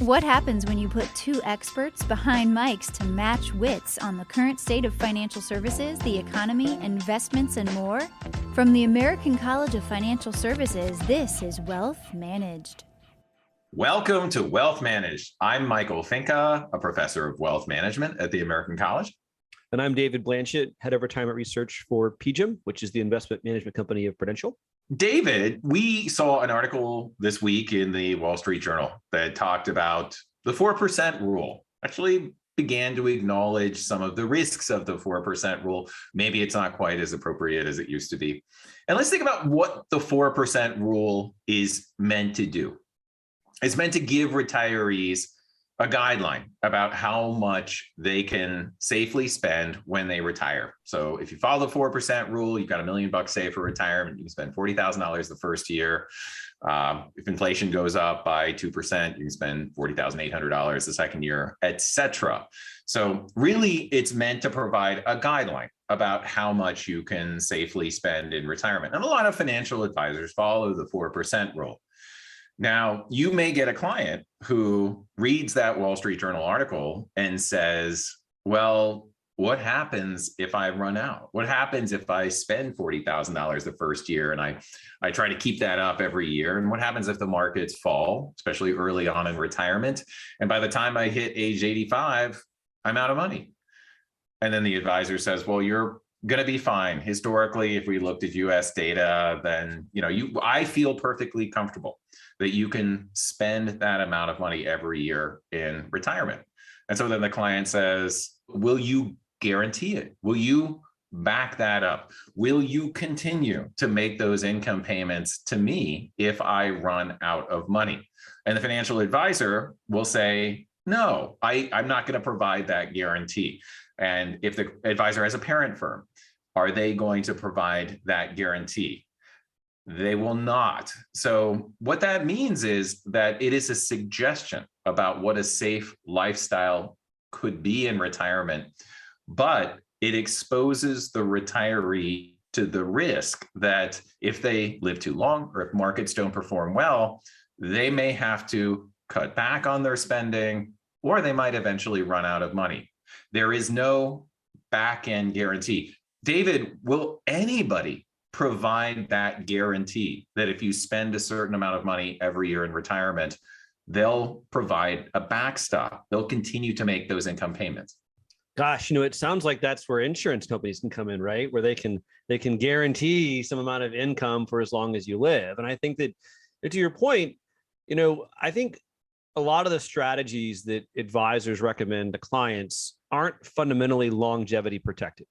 What happens when you put two experts behind mics to match wits on the current state of financial services, the economy, investments, and more? From the American College of Financial Services, this is Wealth Managed. Welcome to Wealth Managed. I'm Michael Finke, a professor of wealth management at the American College. And I'm David Blanchett, head of retirement research for PGIM, which is the investment management company of Prudential. David, we saw an article this week in the Wall Street Journal that talked about the 4% rule. Actually began to acknowledge some of the risks of the 4% rule. Maybe it's not quite as appropriate as it used to be. And let's think about what the 4% rule is meant to do. It's meant to give retirees a guideline about how much they can safely spend when they retire. So if you follow the 4% rule, you've got $1 million saved for retirement. You can spend $40,000 the first year. If inflation goes up by 2%, you can spend $40,800 the second year, etc. So really, it's meant to provide a guideline about how much you can safely spend in retirement. And a lot of financial advisors follow the 4% rule. Now, you may get a client who reads that Wall Street Journal article and says, well, what happens if I run out? What happens if I spend $40,000 the first year and I try to keep that up every year? And what happens if the markets fall, especially early on in retirement? And by the time I hit age 85, I'm out of money. And then the advisor says, well, you're going to be fine. Historically, if we looked at US data, then I feel perfectly comfortable that you can spend that amount of money every year in retirement. And so then the client says, will you guarantee it? Will you back that up? Will you continue to make those income payments to me if I run out of money? And the financial advisor will say, no, I'm not going to provide that guarantee. And if the advisor has a parent firm, are they going to provide that guarantee? They will not. So what that means is that it is a suggestion about what a safe lifestyle could be in retirement, but it exposes the retiree to the risk that if they live too long or if markets don't perform well, they may have to cut back on their spending or they might eventually run out of money. There is no back-end guarantee. David, will anybody provide that guarantee that if you spend a certain amount of money every year in retirement, they'll provide a backstop? They'll continue to make those income payments. Gosh, it sounds like that's where insurance companies can come in, right? Where they can guarantee some amount of income for as long as you live. And I think that, to your point, I think a lot of the strategies that advisors recommend to clients aren't fundamentally longevity protected.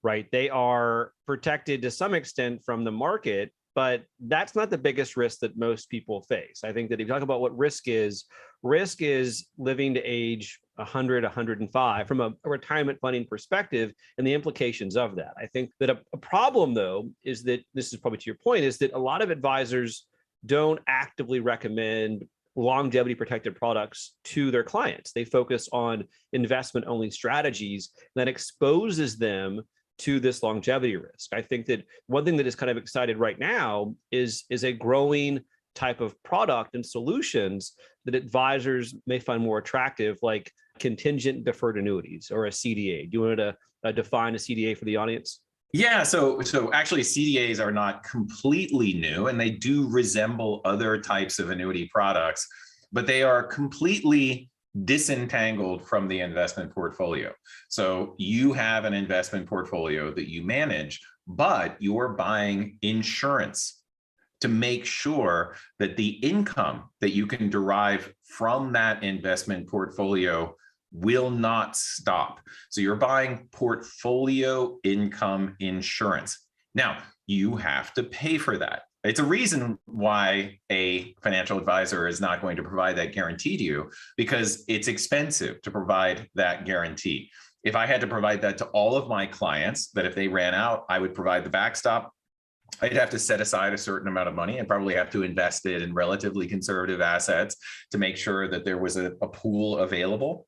Right? They are protected to some extent from the market, but that's not the biggest risk that most people face. I think that if you talk about what risk is living to age 100, 105 from a retirement funding perspective and the implications of that. I think that a problem, though, is that this is probably to your point, is that a lot of advisors don't actively recommend longevity protected products to their clients. They focus on investment only strategies that exposes them to this longevity risk. I think that one thing that is kind of excited right now is a growing type of product and solutions that advisors may find more attractive, like contingent deferred annuities or a CDA. Do you want to define a CDA for the audience? Yeah, so actually CDAs are not completely new and they do resemble other types of annuity products, but they are completely disentangled from the investment portfolio. So you have an investment portfolio that you manage, but you're buying insurance to make sure that the income that you can derive from that investment portfolio will not stop. So you're buying portfolio income insurance. Now, you have to pay for that. It's a reason why a financial advisor is not going to provide that guarantee to you, because it's expensive to provide that guarantee. If I had to provide that to all of my clients, that if they ran out, I would provide the backstop, I'd have to set aside a certain amount of money and probably have to invest it in relatively conservative assets to make sure that there was a pool available.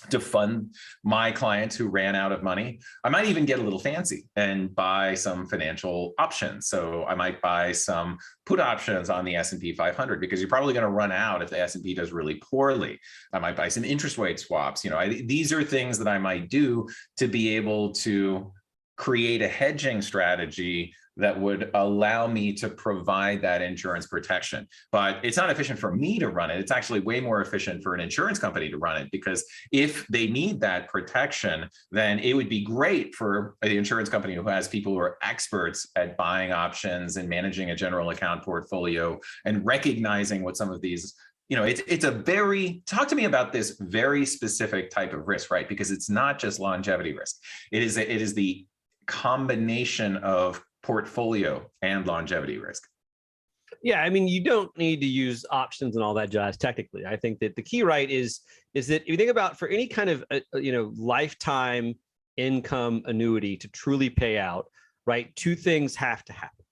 to fund my clients who ran out of money. I might even get a little fancy and buy some financial options. So I might buy some put options on the S&P 500 because you're probably going to run out if the S&P does really poorly. I might buy some interest rate swaps. These are things that I might do to be able to create a hedging strategy that would allow me to provide that insurance protection. But it's not efficient for me to run it. It's actually way more efficient for an insurance company to run it, because if they need that protection, then it would be great for the insurance company who has people who are experts at buying options and managing a general account portfolio and recognizing what some of these, it's a very, talk to me about this very specific type of risk, right? Because it's not just longevity risk. It is the combination of portfolio and longevity risk. Yeah, I mean, you don't need to use options and all that jazz technically. I think that the key, right, is that if you think about for any kind of lifetime income annuity to truly pay out, right, two things have to happen,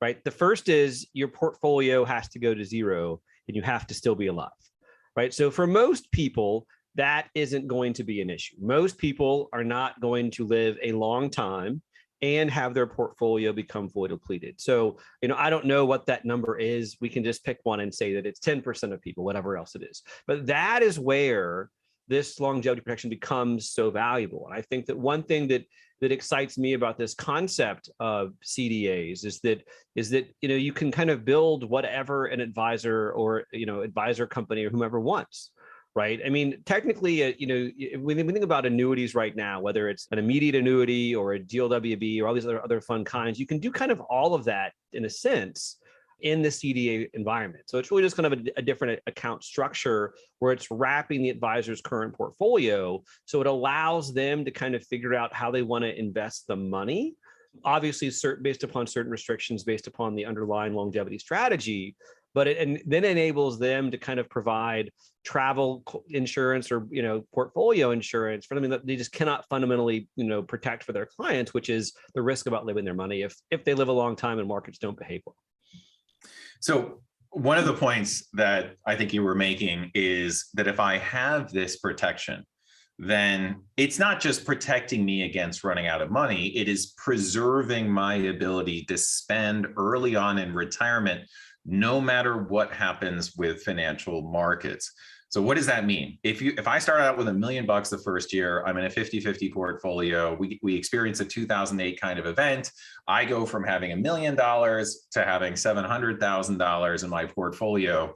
right? The first is your portfolio has to go to zero and you have to still be alive, right? So for most people, that isn't going to be an issue. Most people are not going to live a long time and have their portfolio become fully depleted. So, I don't know what that number is. We can just pick one and say that it's 10% of people, whatever else it is. But that is where this longevity protection becomes so valuable. And I think that one thing that excites me about this concept of CDAs is that you can kind of build whatever an advisor or advisor company or whomever wants. Right. I mean, technically, when we think about annuities right now, whether it's an immediate annuity or a GLWB or all these other fun kinds, you can do kind of all of that in a sense in the CDA environment. So it's really just kind of a different account structure where it's wrapping the advisor's current portfolio. So it allows them to kind of figure out how they want to invest the money, obviously based upon certain restrictions, based upon the underlying longevity strategy. But and then enables them to kind of provide travel insurance or portfolio insurance for them that they just cannot fundamentally protect for their clients, which is the risk about living their money if they live a long time and markets don't behave well. So one of the points that I think you were making is that if I have this protection, then it's not just protecting me against running out of money, it is preserving my ability to spend early on in retirement no matter what happens with financial markets. So what does that mean? If I start out with $1 million the first year, I'm in a 50-50 portfolio, we experience a 2008 kind of event, I go from having $1 million to having $700,000 in my portfolio.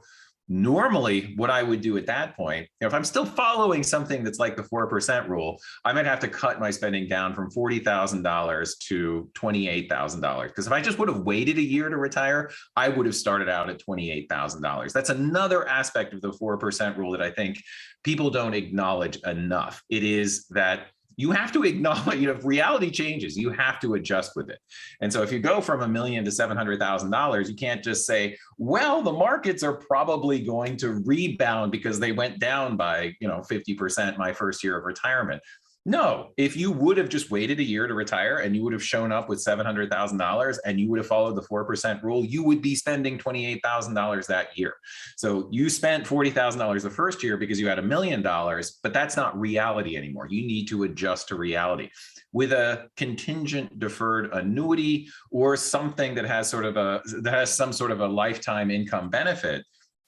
Normally, what I would do at that point, if I'm still following something that's like the 4% rule, I might have to cut my spending down from $40,000 to $28,000. Because if I just would have waited a year to retire, I would have started out at $28,000. That's another aspect of the 4% rule that I think people don't acknowledge enough. It is that you have to acknowledge, if reality changes, you have to adjust with it. And so if you go from $1 million to $700,000, you can't just say, well, the markets are probably going to rebound because they went down by 50% my first year of retirement. No, if you would have just waited a year to retire and you would have shown up with $700,000 and you would have followed the 4% rule, you would be spending $28,000 that year. So you spent $40,000 the first year because you had $1 million, but that's not reality anymore. You need to adjust to reality. With a contingent deferred annuity or something that has some sort of a lifetime income benefit,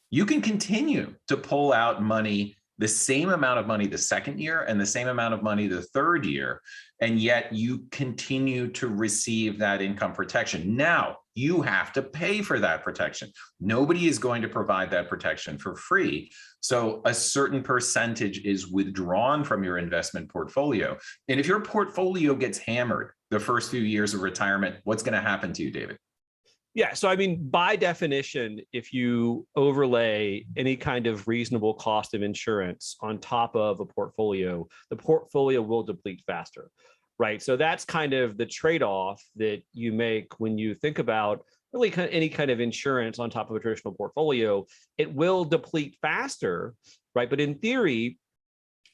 you can continue to pull out money, the same amount of money the second year and the same amount of money the third year, and yet you continue to receive that income protection. Now, you have to pay for that protection. Nobody is going to provide that protection for free. So a certain percentage is withdrawn from your investment portfolio. And if your portfolio gets hammered the first few years of retirement, what's going to happen to you, David? Yeah. So, I mean, by definition, if you overlay any kind of reasonable cost of insurance on top of a portfolio, the portfolio will deplete faster, right? So that's kind of the trade-off that you make when you think about really any kind of insurance on top of a traditional portfolio. It will deplete faster, right? But in theory,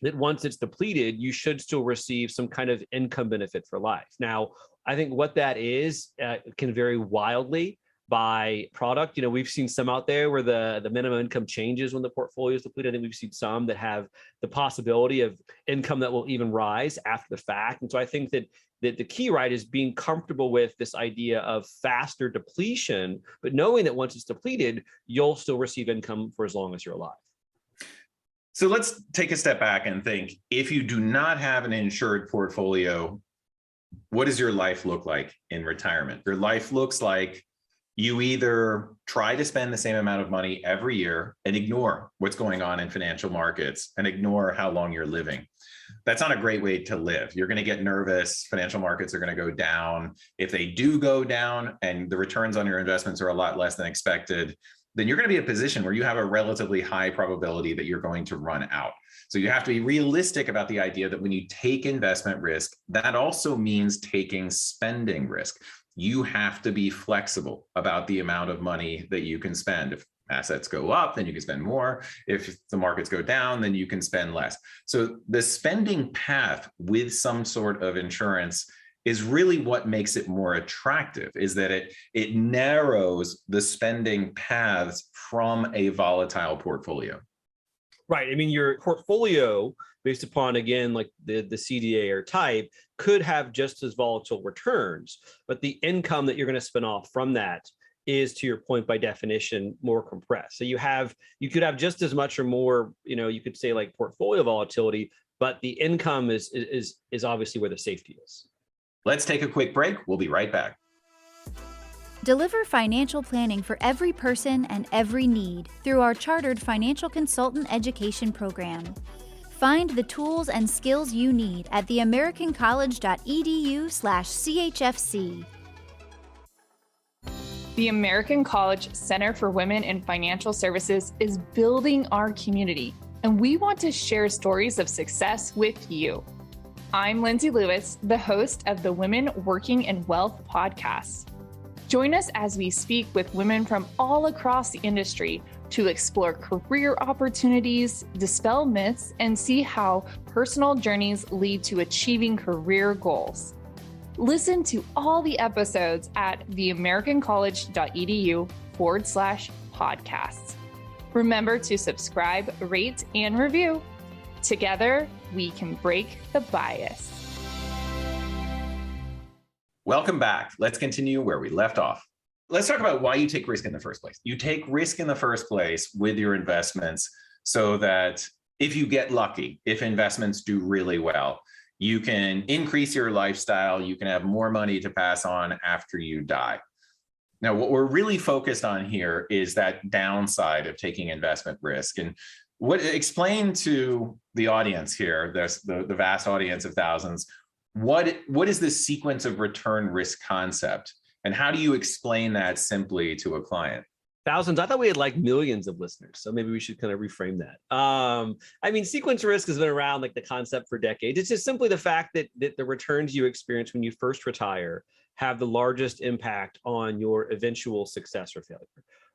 that once it's depleted, you should still receive some kind of income benefit for life. Now, I think what that is can vary wildly by product. We've seen some out there where the minimum income changes when the portfolio is depleted. I think we've seen some that have the possibility of income that will even rise after the fact. And so I think that the key, right, is being comfortable with this idea of faster depletion, but knowing that once it's depleted, you'll still receive income for as long as you're alive. So let's take a step back and think, if you do not have an insured portfolio, what does your life look like in retirement? Your life looks like you either try to spend the same amount of money every year and ignore what's going on in financial markets and ignore how long you're living. That's not a great way to live. You're going to get nervous. Financial markets are going to go down. If they do go down and the returns on your investments are a lot less than expected, then you're going to be in a position where you have a relatively high probability that you're going to run out. So you have to be realistic about the idea that when you take investment risk, that also means taking spending risk. You have to be flexible about the amount of money that you can spend. If assets go up, then you can spend more. If the markets go down, then you can spend less. So the spending path with some sort of insurance is really what makes it more attractive, is that it narrows the spending paths from a volatile portfolio. Right. I mean, your portfolio, based upon, again, like the CDA or type, could have just as volatile returns, but the income that you're going to spin off from that is, to your point, by definition, more compressed. So you could have just as much or more, you could say like portfolio volatility, but the income is obviously where the safety is. Let's take a quick break. We'll be right back. Deliver financial planning for every person and every need through our chartered financial consultant education program. Find the tools and skills you need at theamericancollege.edu/CHFC. The American College Center for Women in Financial Services is building our community, and we want to share stories of success with you. I'm Lindsay Lewis, the host of the Women Working in Wealth podcast. Join us as we speak with women from all across the industry to explore career opportunities, dispel myths, and see how personal journeys lead to achieving career goals. Listen to all the episodes at theamericancollege.edu/podcasts. Remember to subscribe, rate, and review. Together, we can break the bias. Welcome back. Let's continue where we left off. Let's talk about why you take risk in the first place. You take risk in the first place with your investments so that if you get lucky, if investments do really well, you can increase your lifestyle, you can have more money to pass on after you die. Now, what we're really focused on here is that downside of taking investment risk. And explain to the audience here, the vast audience of thousands, what is the sequence of return risk concept, and how do you explain that simply to a client? Thousands. I thought we had like millions of listeners, so maybe we should kind of reframe that. I mean, sequence risk has been around, like the concept, for decades. It's just simply the fact that the returns you experience when you first retire have the largest impact on your eventual success or failure.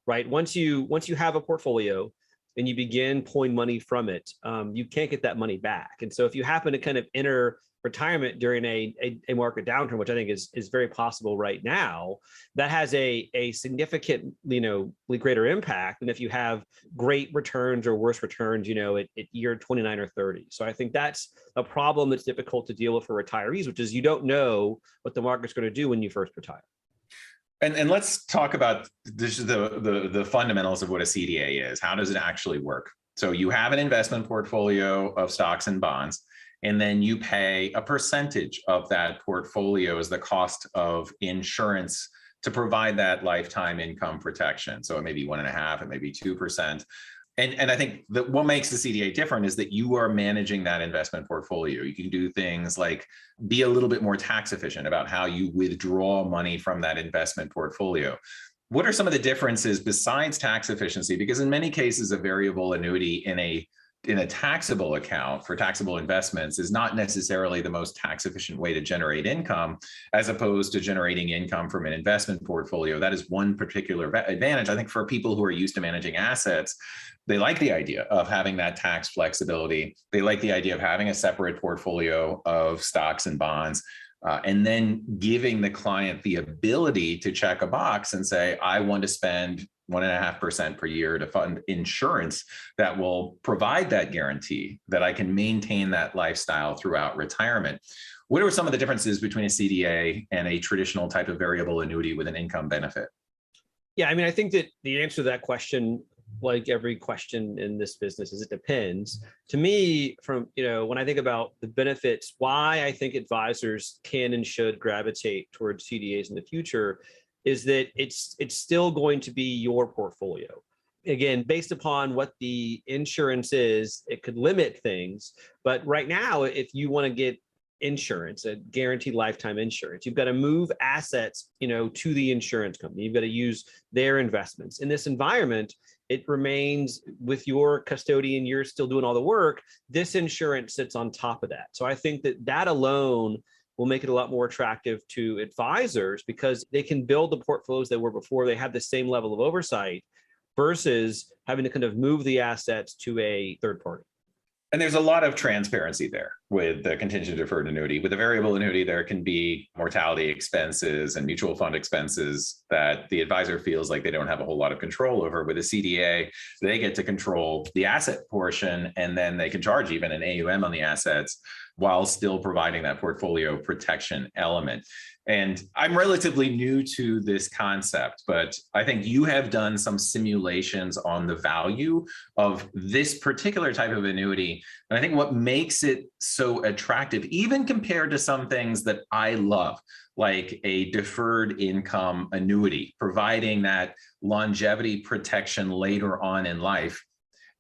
Right? Once you have a portfolio and you begin pulling money from it, you can't get that money back. And so if you happen to kind of enter retirement during a market downturn, which I think is very possible right now, that has a significantly greater impact than if you have great returns or worse returns, at year 29 or 30. So I think that's a problem that's difficult to deal with for retirees, which is you don't know what the market's going to do when you first retire. And let's talk about this, the fundamentals of what a CDA is. How does it actually work? So you have an investment portfolio of stocks and bonds, and then you pay a percentage of that portfolio as the cost of insurance to provide that lifetime income protection. So it may be 1.5%, it may be 2%. And I think that what makes the CDA different is that you are managing that investment portfolio. You can do things like be a little bit more tax efficient about how you withdraw money from that investment portfolio. What are some of the differences besides tax efficiency? Because in many cases, a variable annuity in a taxable account for taxable investments is not necessarily the most tax efficient way to generate income, as opposed to generating income from an investment portfolio. That is one particular advantage. I think for people who are used to managing assets, they like the idea of having that tax flexibility. They like the idea of having a separate portfolio of stocks and bonds. and then giving the client the ability to check a box and say, I want to spend 1.5% per year to fund insurance that will provide that guarantee that I can maintain that lifestyle throughout retirement. What are some of the differences between a CDA and a traditional type of variable annuity with an income benefit? Yeah, I mean, I think that the answer to that question, like every question in this business, is it depends. To me, from when I think about the benefits, why I think advisors can and should gravitate towards CDAs in the future is that it's still going to be your portfolio. Again, based upon what the insurance is, it could limit things. But right now, if you want to get insurance, a guaranteed lifetime insurance, you've got to move assets, to the insurance company. You've got to use their investments. In this environment, it remains with your custodian. You're still doing all the work. This insurance sits on top of that. So I think that alone will make it a lot more attractive to advisors because they can build the portfolios they were before. They have the same level of oversight versus having to kind of move the assets to a third party. And there's a lot of transparency there with the contingent deferred annuity. With a variable annuity, there can be mortality expenses and mutual fund expenses that the advisor feels like they don't have a whole lot of control over. With a CDA, they get to control the asset portion, and then they can charge even an AUM on the assets while still providing that portfolio protection element. And I'm relatively new to this concept, but I think you have done some simulations on the value of this particular type of annuity. And I think what makes it so attractive, even compared to some things that I love, like a deferred income annuity, providing that longevity protection later on in life,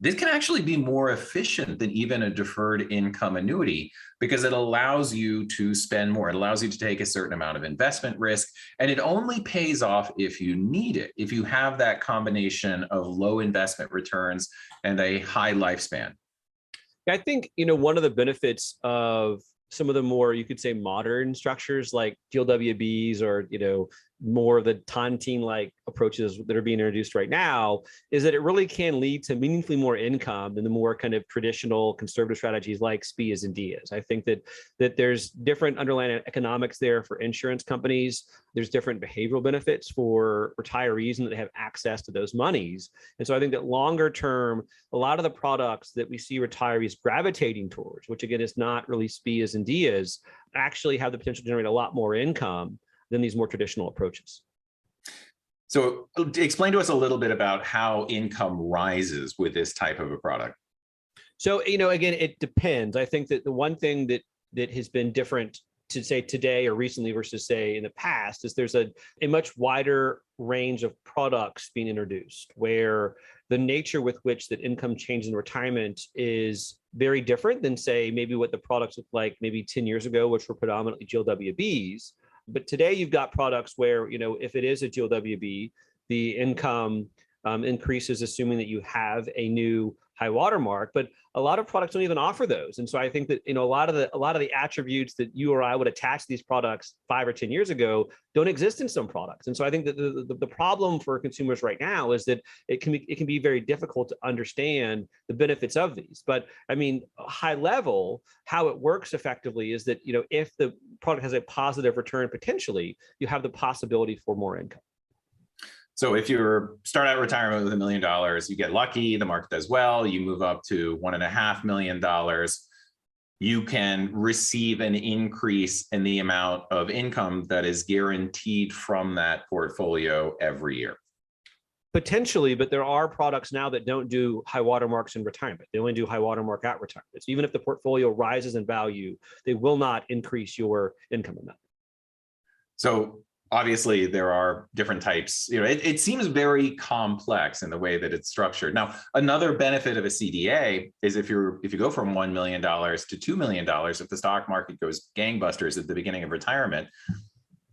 this can actually be more efficient than even a deferred income annuity because it allows you to spend more. It allows you to take a certain amount of investment risk, and it only pays off if you need it, if you have that combination of low investment returns and a high lifespan. I think, one of the benefits of some of the more, you could say, modern structures like GLWBs or, more of the tontine-like approaches that are being introduced right now is that it really can lead to meaningfully more income than the more kind of traditional conservative strategies like SPIAs and DIAs. I think that there's different underlying economics there for insurance companies. There's different behavioral benefits for retirees and that they have access to those monies. And so I think that longer term, a lot of the products that we see retirees gravitating towards, which again is not really SPIAs and DIAs, actually have the potential to generate a lot more income than these more traditional approaches. So explain to us a little bit about how income rises with this type of a product. So, again, it depends. I think that the one thing that has been different to say today or recently versus say in the past is there's a much wider range of products being introduced where the nature with which that income change in retirement is very different than say maybe what the products looked like maybe 10 years ago, which were predominantly GLWBs. But today you've got products where, if it is a GLWB, the income increases assuming that you have a new high water mark, but a lot of products don't even offer those. And so I think that, a lot of the attributes that you or I would attach to these products 5 or 10 years ago don't exist in some products. And so I think that the problem for consumers right now is that it can be very difficult to understand the benefits of these. But I mean, high level, how it works effectively is that, if the product has a positive return, potentially you have the possibility for more income. So if you start out retirement with $1 million, you get lucky, the market does well, you move up to $1.5 million, you can receive an increase in the amount of income that is guaranteed from that portfolio every year. Potentially, but there are products now that don't do high watermarks in retirement. They only do high watermark at retirement. So even if the portfolio rises in value, they will not increase your income amount. So obviously, there are different types. It seems very complex in the way that it's structured. Now, another benefit of a CDA is if you go from $1 million to $2 million, if the stock market goes gangbusters at the beginning of retirement,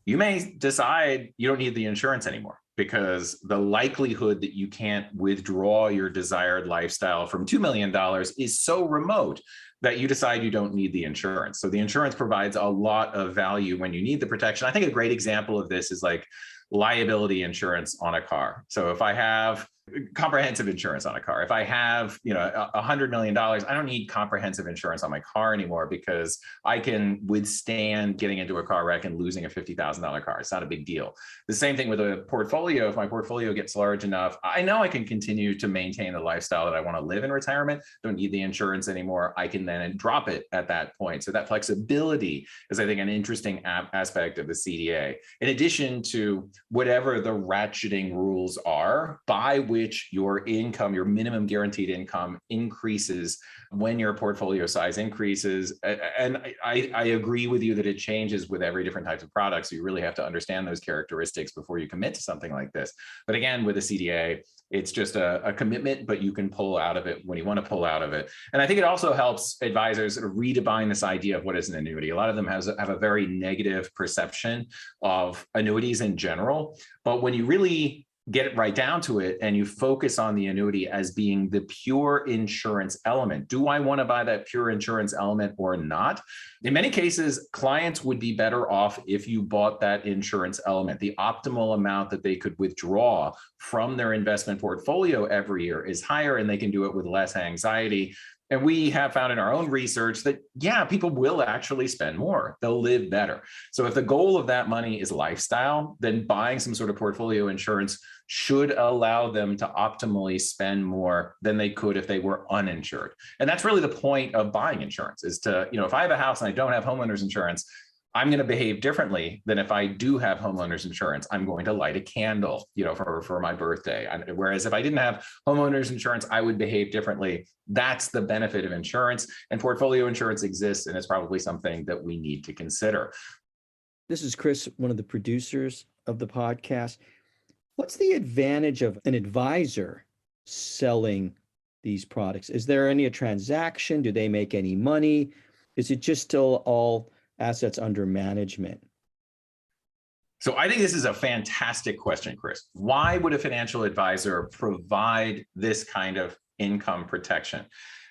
you may decide you don't need the insurance anymore because the likelihood that you can't withdraw your desired lifestyle from $2 million is so remote that you decide you don't need the insurance. So the insurance provides a lot of value when you need the protection. I think a great example of this is like liability insurance on a car. So if I have comprehensive insurance on a car. If I have, $100 million, I don't need comprehensive insurance on my car anymore because I can withstand getting into a car wreck and losing a $50,000 car. It's not a big deal. The same thing with a portfolio. If my portfolio gets large enough, I know I can continue to maintain the lifestyle that I want to live in retirement. Don't need the insurance anymore. I can then drop it at that point. So that flexibility is, I think, an interesting aspect of the CDA. In addition to whatever the ratcheting rules are by which your income, your minimum guaranteed income increases when your portfolio size increases. And I agree with you that it changes with every different type of product. So you really have to understand those characteristics before you commit to something like this. But again, with a CDA, it's just a commitment, but you can pull out of it when you want to pull out of it. And I think it also helps advisors sort of redefine this idea of what is an annuity. A lot of them have a very negative perception of annuities in general. But when you really get it right down to it and you focus on the annuity as being the pure insurance element, do I want to buy that pure insurance element or not? In many cases, clients would be better off if you bought that insurance element. The optimal amount that they could withdraw from their investment portfolio every year is higher, and they can do it with less anxiety. And we have found in our own research that, yeah, people will actually spend more. They'll live better. So if the goal of that money is lifestyle, then buying some sort of portfolio insurance should allow them to optimally spend more than they could if they were uninsured. And that's really the point of buying insurance, is to, if I have a house and I don't have homeowners insurance, I'm going to behave differently than if I do have homeowners insurance. I'm going to light a candle, for my birthday. Whereas if I didn't have homeowners insurance, I would behave differently. That's the benefit of insurance, and portfolio insurance exists, and it's probably something that we need to consider. This is Chris, one of the producers of the podcast. What's the advantage of an advisor selling these products? Is there a transaction? Do they make any money? Is it just still all assets under management? So I think this is a fantastic question, Chris. Why would a financial advisor provide this kind of income protection?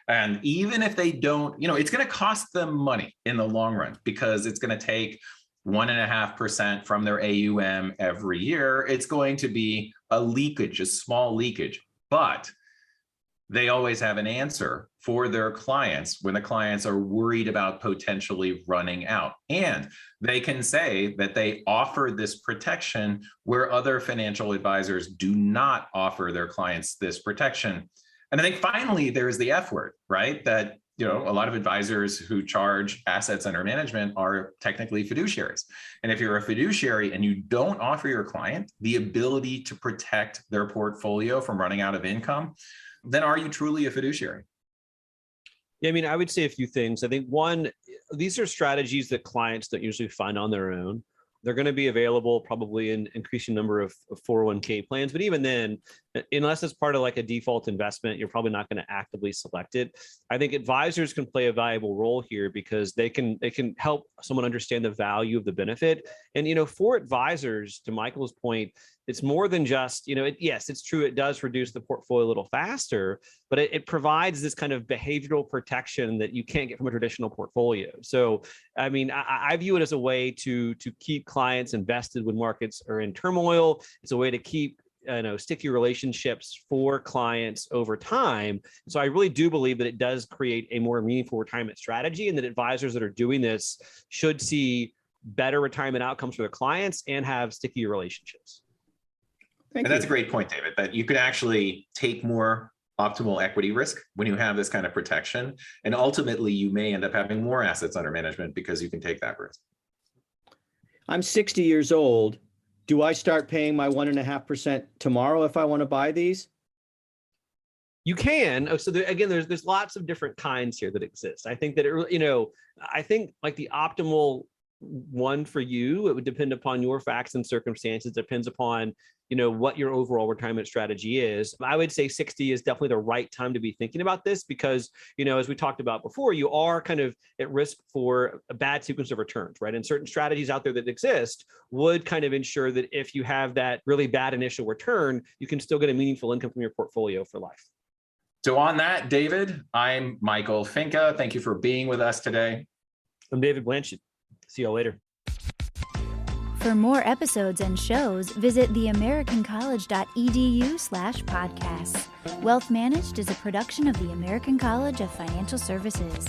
And even if they don't, it's going to cost them money in the long run, because it's going to take 1.5% from their AUM every year. It's going to be a leakage, a small leakage, but they always have an answer for their clients when the clients are worried about potentially running out. And they can say that they offer this protection where other financial advisors do not offer their clients this protection. And I think finally, there's the F word, right? That, a lot of advisors who charge assets under management are technically fiduciaries. And if you're a fiduciary and you don't offer your client the ability to protect their portfolio from running out of income, then are you truly a fiduciary? Yeah, I would say a few things. I think one, these are strategies that clients don't usually find on their own. They're going to be available probably in increasing number of 401k plans. But even then, unless it's part of like a default investment, you're probably not going to actively select it. I think advisors can play a valuable role here because they can help someone understand the value of the benefit. And, for advisors, to Michael's point, it's more than just, yes, it's true. It does reduce the portfolio a little faster, but it provides this kind of behavioral protection that you can't get from a traditional portfolio. So, I view it as a way to keep clients invested when markets are in turmoil. It's a way to keep sticky relationships for clients over time. So I really do believe that it does create a more meaningful retirement strategy, and that advisors that are doing this should see better retirement outcomes for their clients and have stickier relationships. And that's a great point, David, that you can actually take more optimal equity risk when you have this kind of protection. And ultimately, you may end up having more assets under management because you can take that risk. I'm 60 years old. Do I start paying my 1.5% tomorrow if I want to buy these? You can. So there's lots of different kinds here that exist. I think that, I think like the optimal one for you, it would depend upon your facts and circumstances, depends upon, what your overall retirement strategy is. I would say 60 is definitely the right time to be thinking about this because, as we talked about before, you are kind of at risk for a bad sequence of returns, right? And certain strategies out there that exist would kind of ensure that if you have that really bad initial return, you can still get a meaningful income from your portfolio for life. So on that, David, I'm Michael Finke. Thank you for being with us today. I'm David Blanchett. See you all later. For more episodes and shows, visit theamericancollege.edu/podcasts. Wealth Managed is a production of the American College of Financial Services.